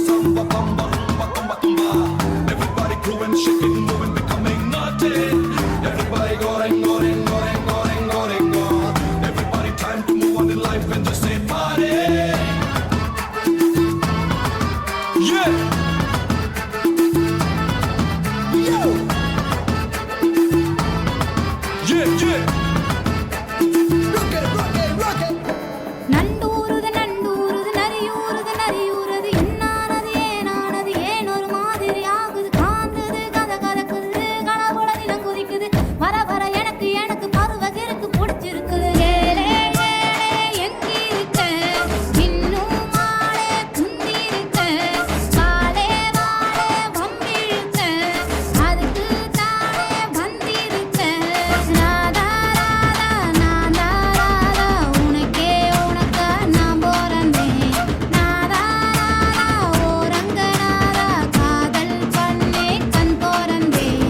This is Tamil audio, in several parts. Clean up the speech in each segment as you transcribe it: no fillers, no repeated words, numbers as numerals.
samba, bamba, rumba, tumba, tumba. Everybody grooving, shaking, moving, becoming naughty. Everybody going, going, going, going, going, going. Everybody time to move on in life and just say party. Yeah. Yo. Yeah, yeah. Rock it, rock it, rock it. நண்டூருது நண்டூருது நரியூருது நரியூருது என்னானது ஏனானது ஏன் ஒரு மாதிரி ஆகுது காந்தது கத கதக்குது கனவுல தினம் குதிக்குது வர வர எனக்கு எனக்கு பருவகிருக்கு பிடிச்சிருக்குது ஏலே ஏலே எங்கிருக்க இன்னும் மாலே குந்திருக்க வாலே வாலே வம்பிழுக்க அதுக்கு தானே வந்திருக்க ராதா ராதா நாதா ராதா உனக்கே உனக்கா நான் போறந்தேன் நாதா ராதா ஓரங்கநாதா காதல் பண்ணே கண் போறந்தேன்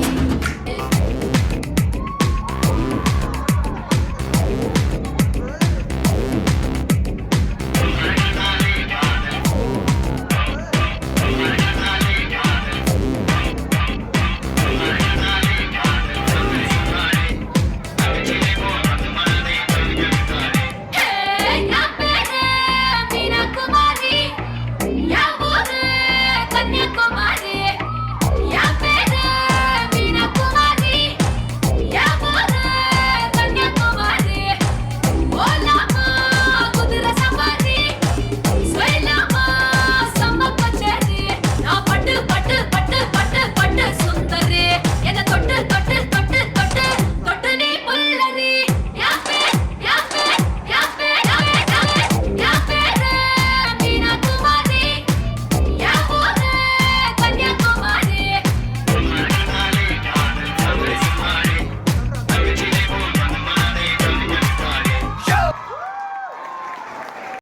நான் பேரு மீனாகுமாரி யா ஊரு கன்னியாகுமரி